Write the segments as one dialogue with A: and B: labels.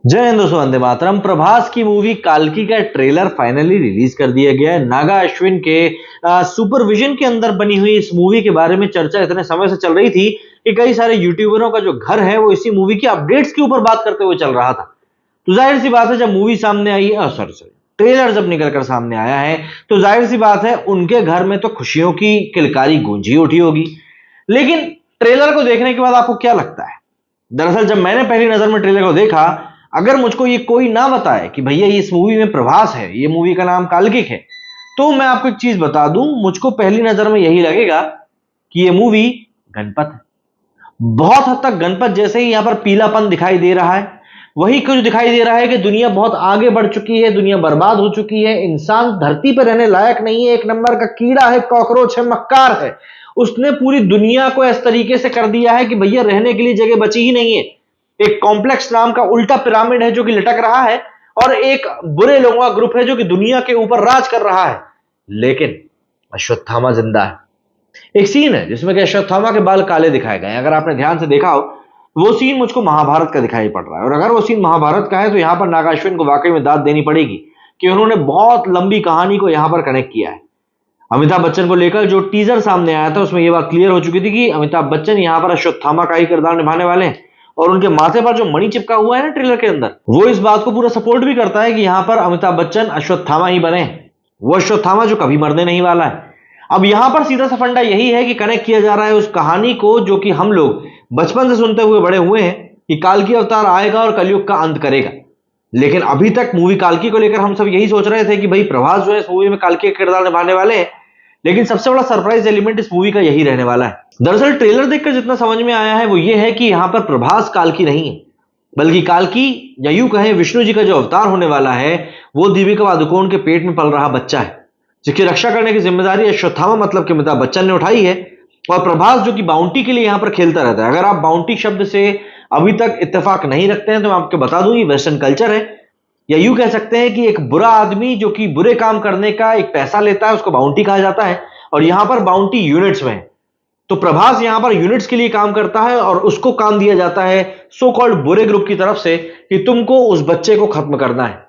A: जय हिंद दोस्तों, वंदे मातरम। प्रभास की मूवी काल्की का ट्रेलर फाइनली रिलीज कर दिया गया है। नागा अश्विन के सुपरविजन के अंदर बनी हुई इस मूवी के बारे में चर्चा इतने समय से चल रही थी कि कई सारे यूट्यूबरों का जो घर है वो इसी मूवी की अपडेट्स के ऊपर बात करते हुए चल रहा था। तो जाहिर सी बात है, जब मूवी सामने आई है, सॉरी ट्रेलर जब निकलकर सामने आया है, तो जाहिर सी बात है उनके घर में तो खुशियों की किलकारी गूंजी उठी होगी। लेकिन ट्रेलर को देखने के बाद आपको क्या लगता है? दरअसल जब मैंने पहली नजर में ट्रेलर को देखा, अगर मुझको ये कोई ना बताए कि भैया ये इस मूवी में प्रभास है, ये मूवी का नाम काल्किक है, तो मैं आपको एक चीज बता दूं, मुझको पहली नजर में यही लगेगा कि ये मूवी गणपत है। बहुत हद तक गणपत जैसे ही यहां पर पीलापन दिखाई दे रहा है। वही कुछ दिखाई दे रहा है कि दुनिया बहुत आगे बढ़ चुकी है, दुनिया बर्बाद हो चुकी है, इंसान धरती पर रहने लायक नहीं है, एक नंबर का कीड़ा है, कॉकरोच है, मक्कार है। उसने पूरी दुनिया को इस तरीके से कर दिया है कि भैया रहने के लिए जगह बची ही नहीं है। एक कॉम्प्लेक्स नाम का उल्टा पिरामिड है जो कि लटक रहा है, और एक बुरे लोगों का ग्रुप है जो कि दुनिया के ऊपर राज कर रहा है। लेकिन अश्वत्थामा जिंदा है। एक सीन है जिसमें कि अश्वत्थामा के बाल काले दिखाए गए हैं। अगर आपने ध्यान से देखा हो, वो सीन मुझको महाभारत का दिखाई पड़ रहा है। और अगर वो सीन महाभारत का है, तो यहां पर नागा अश्विन को वाकई में दाद देनी पड़ेगी कि उन्होंने बहुत लंबी कहानी को यहां पर कनेक्ट किया है। अमिताभ बच्चन को लेकर जो टीजर सामने आया था, उसमें यह बात क्लियर हो चुकी थी कि अमिताभ बच्चन यहां पर अश्वत्थामा का ही किरदार निभाने वाले हैं। और उनके माथे पर जो मणि चिपका हुआ है ना ट्रेलर के अंदर, वो इस बात को पूरा सपोर्ट भी करता है कि यहां पर अमिताभ बच्चन अश्वत्थामा ही बने, वो अश्वत्थामा जो कभी मरने नहीं वाला है। अब यहां पर सीधा सा फंडा यही है कि कनेक्ट किया जा रहा है उस कहानी को जो कि हम लोग बचपन से सुनते हुए बड़े हुए हैं कि काल्की अवतार आएगा और कलयुग का अंत करेगा। लेकिन अभी तक मूवी काल्की को लेकर हम सब यही सोच रहे थे कि भाई प्रभास जो है इस मूवी में काल्की का किरदार निभाने वाले हैं। लेकिन सबसे बड़ा सरप्राइज एलिमेंट इस मूवी का यही रहने वाला है। दरअसल ट्रेलर देखकर जितना समझ में आया है वो ये है कि यहां पर प्रभास काल्की नहीं है, बल्कि काल्की या यूं कहें विष्णु जी का जो अवतार होने वाला है, वो दीपिका पादुकोण के पेट में पल रहा बच्चा है, जिसकी रक्षा करने की जिम्मेदारी अश्वत्थामा मतलब कि अमिताभ बच्चन ने उठाई है। और प्रभास जो कि बाउंटी के लिए यहां पर खेलता रहता है। अगर आप बाउंटी शब्द से अभी तक इत्तेफाक नहीं रखते हैं, तो मैं आपको बता दूं ये वेस्टर्न कल्चर है। या यूं कह सकते हैं कि एक बुरा आदमी जो कि बुरे काम करने का एक पैसा लेता है, उसको बाउंटी कहा जाता है। और यहां पर बाउंटी यूनिट्स में है। तो प्रभास यहां पर यूनिट्स के लिए काम करता है और उसको काम दिया जाता है सो कॉल्ड बुरे ग्रुप की तरफ से कि तुमको उस बच्चे को खत्म करना है।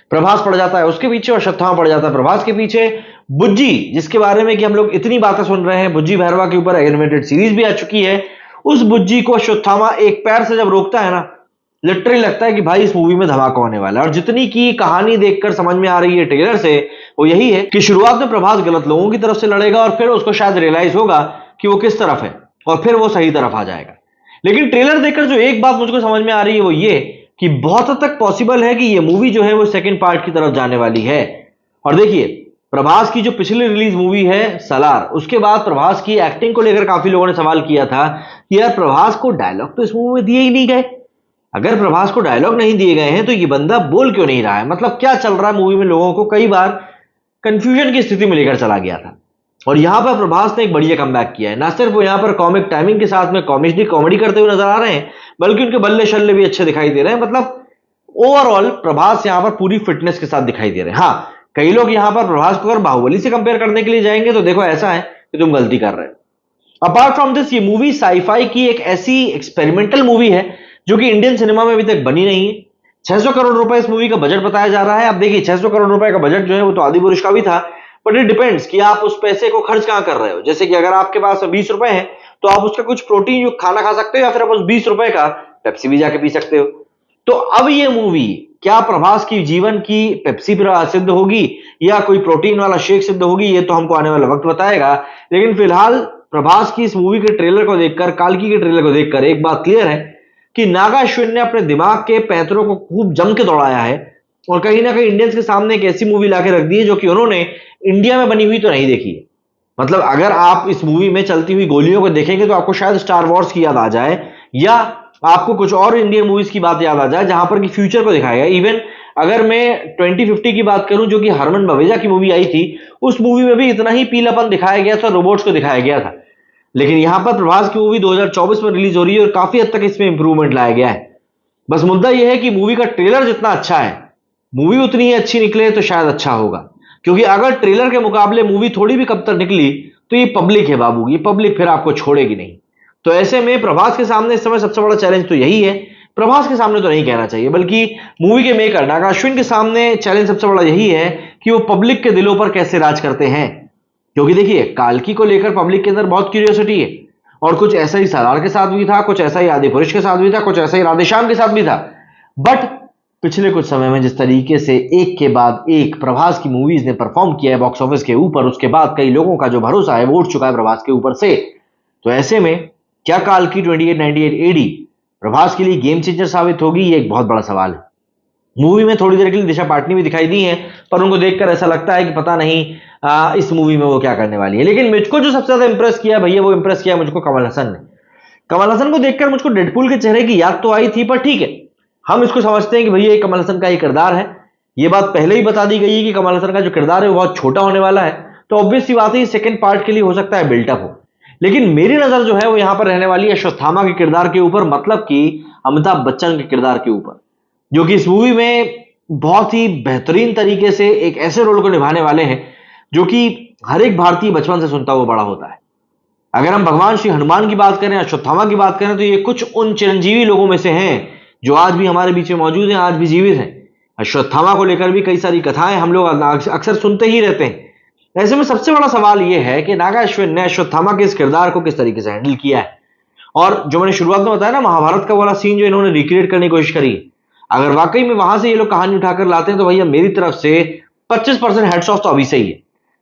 A: प्रभास पड़ जाता है उसके पीछे और अश्वत्थामा पड़ जाता है प्रभास के पीछे। बुज्जी, जिसके बारे में कि हम लोग इतनी बातें सुन रहे हैं, बुज्जी भैरवा के ऊपर एनिमेटेड सीरीज भी आ चुकी है। उस बुज्जी को अश्वत्थामा एक पैर से जब रोकता है ना, लिटरली लगता है कि भाई इस मूवी में धमाका होने वाला है। और जितनी की कहानी देखकर समझ में आ रही है ट्रेलर से, वो यही है कि शुरुआत में प्रभास गलत लोगों की तरफ से लड़ेगा और फिर उसको शायद रियलाइज होगा कि वो किस तरफ है, और फिर वो सही तरफ आ जाएगा। लेकिन ट्रेलर देखकर जो एक बात मुझको समझ में आ रही है वो ये कि बहुत हद तक पॉसिबल है कि ये मूवी जो है वो सेकंड पार्ट की तरफ जाने वाली है। और देखिए, प्रभास की जो पिछली रिलीज मूवी है सलार, उसके बाद प्रभास की एक्टिंग को लेकर काफी लोगों ने सवाल किया था कि यार प्रभास को डायलॉग तो इस मूवी में दिए ही नहीं गए। अगर प्रभास को डायलॉग नहीं दिए गए हैं तो ये बंदा बोल क्यों नहीं रहा है, मतलब क्या चल रहा है मूवी में? लोगों को कई बार कंफ्यूजन की स्थिति में लेकर चला गया था। और यहां पर प्रभास ने एक बढ़िया कमबैक किया है। ना सिर्फ वो यहां पर कॉमिक टाइमिंग के साथ में कॉमेडी करते हुए नजर आ रहे हैं, बल्कि उनके बल्ले शल्ले भी अच्छे दिखाई दे रहे हैं। मतलब ओवरऑल प्रभास यहां पर पूरी फिटनेस के साथ दिखाई दे रहे हैं। हाँ, कई लोग यहां पर प्रभास को अगर बाहुबली से कंपेयर करने के लिए जाएंगे तो देखो ऐसा है कि तुम गलती कर रहे हो। अपार्ट फ्रॉम दिस, ये मूवी साईफाई की एक ऐसी एक्सपेरिमेंटल मूवी है जो कि इंडियन सिनेमा में अभी तक बनी नहीं है। 600 करोड़ रुपए इस मूवी का बजट बताया जा रहा है। अब देखिए, 600 करोड़ रुपए का बजट जो है वो तो आदि पुरुष का भी था, बट इट डिपेंड्स कि आप उस पैसे को खर्च कहां कर रहे हो। जैसे कि अगर आपके पास 20 रुपए हैं, तो आप उसका कुछ प्रोटीन युक्त खाना खा सकते हो, या फिर आप उस 20 रुपए का पेप्सी भी जाके पी सकते हो। तो अब ये मूवी क्या प्रभास की जीवन की पेप्सी पर सिद्ध होगी या कोई प्रोटीन वाला शेक सिद्ध होगी, ये तो हमको आने वाला वक्त बताएगा। लेकिन फिलहाल प्रभास की इस मूवी के ट्रेलर को देखकर, काल्की के ट्रेलर को देखकर एक बात क्लियर है कि नागा अश्विन ने अपने दिमाग के पैंतरों को खूब जम के दौड़ाया है, और कहीं ना कहीं इंडियंस के सामने एक ऐसी मूवी लाके रख दी है जो कि उन्होंने इंडिया में बनी हुई तो नहीं देखी है। मतलब अगर आप इस मूवी में चलती हुई गोलियों को देखेंगे तो आपको शायद स्टार वॉर्स की याद आ जाए, या आपको कुछ और इंडियन मूवीज की बात याद आ जाए जहां पर कि फ्यूचर को दिखाया गया। इवन अगर मैं 2050 की बात करूं, जो कि हरमन बवेजा की मूवी आई थी, उस मूवी में भी इतना ही पीलापन दिखाया गया था, रोबोट्स को दिखाया गया था। लेकिन यहां पर प्रभास की मूवी 2024 में रिलीज हो रही है और काफी हद तक इसमें इंप्रूवमेंट लाया गया है। बस मुद्दा यह है कि मूवी का ट्रेलर जितना अच्छा है, मूवी उतनी ही अच्छी निकले तो शायद अच्छा होगा। क्योंकि अगर ट्रेलर के मुकाबले मूवी थोड़ी भी कम तर निकली तो ये पब्लिक है बाबू, ये पब्लिक फिर आपको छोड़ेगी नहीं। तो ऐसे में प्रभास के सामने इस समय सबसे बड़ा चैलेंज तो यही है प्रभास के सामने तो नहीं कहना चाहिए, बल्कि मूवी के मेकर नागा अश्विन के सामने चैलेंज सबसे बड़ा यही है कि वो पब्लिक के दिलों पर कैसे राज करते हैं। क्योंकि देखिए, काल्की को लेकर पब्लिक के अंदर बहुत क्यूरियोसिटी है, और कुछ ऐसा ही सालार के साथ भी था, कुछ ऐसा ही आदिपुरुष के साथ भी था, कुछ ऐसा ही राधेश्याम के साथ भी था। बट पिछले कुछ समय में जिस तरीके से एक के बाद एक प्रभास की मूवीज ने परफॉर्म किया है बॉक्स ऑफिस के ऊपर, उसके बाद कई लोगों का जो भरोसा है वो उठ चुका है प्रभास के ऊपर से। तो ऐसे में क्या काल्की 2898 एडी प्रभास के लिए गेम चेंजर साबित होगी, ये एक बहुत बड़ा सवाल है। मूवी में थोड़ी देर के लिए दिशा पाटनी भी दिखाई दी है, पर उनको देखकर ऐसा लगता है कि पता नहीं इस मूवी में वो क्या करने वाली है। लेकिन मुझको जो सबसे ज्यादा इंप्रेस किया भैया, वो इंप्रेस किया मुझको कमल हसन ने। कमल हसन को देखकर मुझको डेडपूल के चेहरे की याद तो आई थी, पर ठीक है, हम इसको समझते हैं कि भैया ये कमल हसन का ही किरदार है। ये बात पहले ही बता दी गई है कि कमल हसन का जो किरदार है वो बहुत छोटा होने वाला है, तो ऑब्वियस सी बात है सेकंड पार्ट के लिए हो सकता है बिल्टअप हो। लेकिन मेरी नजर जो है वो यहां पर रहने वाली है अश्वत्थामा के किरदार के ऊपर, मतलब कि अमिताभ बच्चन के किरदार के ऊपर, जो कि इस मूवी में बहुत ही बेहतरीन तरीके से एक ऐसे रोल को निभाने वाले हैं जो कि हर एक भारतीय बचपन से सुनता हुआ बड़ा होता है। अगर हम भगवान श्री हनुमान की बात करें, अश्वत्थामा की बात करें, तो ये कुछ उन चिरंजीवी लोगों में से हैं जो आज भी हमारे बीच में मौजूद हैं, आज भी जीवित हैं। अश्वत्थामा को लेकर भी कई सारी कथाएं हम लोग अक्सर सुनते ही रहते हैं। ऐसे में सबसे बड़ा सवाल यह है कि नागा अश्विन ने अश्वत्थामा के इस किरदार को किस तरीके से हैंडल किया है। और जो मैंने शुरुआत में बताया ना, महाभारत का वाला सीन जो इन्होंने रिक्रिएट करने की कोशिश करी, अगर वाकई में वहां से ये लोग कहानी उठाकर लाते हैं तो भैया मेरी तरफ से 25% हेड्स ऑफ तो अभी से ही है,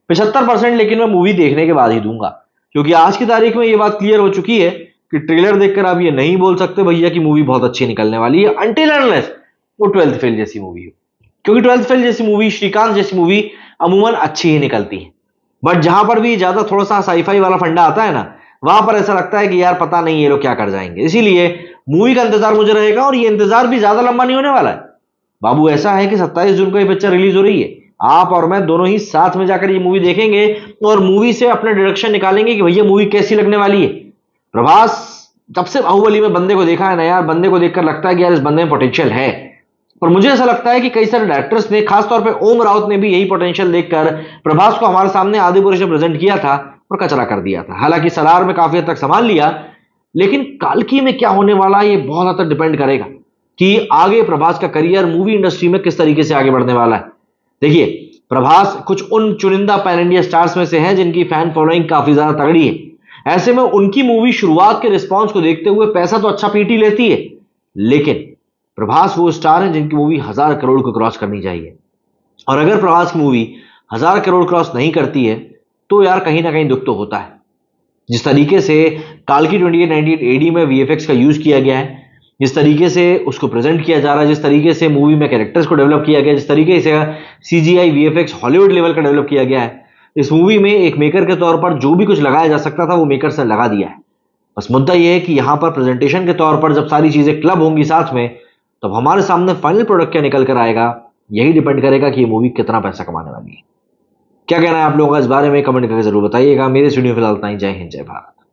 A: 75% लेकिन मैं मूवी देखने के बाद ही दूंगा। क्योंकि आज की तारीख में ये बात क्लियर हो चुकी है कि ट्रेलर देखकर आप ये नहीं बोल सकते भैया कि मूवी बहुत अच्छी निकलने वाली है, अनटिल अनलेस वो 12th फेल जैसी मूवी हो। क्योंकि 12th फेल जैसी मूवी, श्रीकांत जैसी मूवी अमूमन अच्छी ही निकलती है। बट जहां पर भी ज्यादा थोड़ा सा साईफाई वाला फंडा आता है ना, वहां पर ऐसा लगता है कि यार पता नहीं ये लोग क्या कर जाएंगे। इसीलिए मूवी का इंतजार मुझे रहेगा, और ये इंतजार भी ज्यादा लंबा नहीं होने वाला है बाबू। ऐसा है कि 27 जून को ये पिक्चर रिलीज हो रही है, आप और मैं दोनों ही साथ में जाकर ये मूवी देखेंगे और मूवी से अपना डायरेक्शन निकालेंगे कि भैया मूवी कैसी लगने वाली है। प्रभास जब से बाहुबली में बंदे को देखा है ना यार, बंदे को देखकर लगता है कि यार इस बंदे में पोटेंशियल है। और मुझे ऐसा लगता है कि कई सारे डायरेक्टर्स ने, खासतौर पे ओम राउत ने भी यही पोटेंशियल देखकर प्रभास को हमारे सामने आदिपुरुष में प्रेजेंट किया था और कचरा कर दिया था। हालांकि सलार में काफी हद तक संभाल लिया, लेकिन काल्की में क्या होने वाला है ये बहुत हद तक डिपेंड करेगा कि आगे प्रभास का करियर मूवी इंडस्ट्री में किस तरीके से आगे बढ़ने वाला है। देखिए, प्रभास कुछ उन चुनिंदा पैन इंडिया स्टार्स में से हैं जिनकी फैन फॉलोइंग काफी ज्यादा तगड़ी है। ऐसे में उनकी मूवी शुरुआत के रिस्पॉन्स को देखते हुए पैसा तो अच्छा पीटी लेती है, लेकिन प्रभास वो स्टार हैं जिनकी मूवी 1000 करोड़ को क्रॉस करनी चाहिए। और अगर प्रभास की मूवी 1000 करोड़ क्रॉस नहीं करती है तो यार कहीं ना कहीं दुख तो होता है। जिस तरीके से काल्की 2898 एडी में वीएफएक्स का यूज किया गया है, जिस तरीके से उसको प्रेजेंट किया जा रहा है, जिस तरीके से मूवी में कैरेक्टर्स को डेवलप किया गया, जिस तरीके से सीजीआई वीएफएक्स हॉलीवुड लेवल का डेवलप किया गया है, इस मूवी में एक मेकर के तौर पर जो भी कुछ लगाया जा सकता था वो मेकर से लगा दिया है। बस मुद्दा यह है कि यहां पर प्रेजेंटेशन के तौर पर जब सारी चीजें क्लब होंगी साथ में, तब हमारे सामने फाइनल प्रोडक्ट क्या निकल कर आएगा, यही डिपेंड करेगा कि ये मूवी कितना पैसा कमाने वाली है। क्या कहना है आप लोगों का इस बारे में, कमेंट करके जरूर बताइएगा। मेरे स्टूडियो फिलहाल इतना ही। जय हिंद, जय भारत।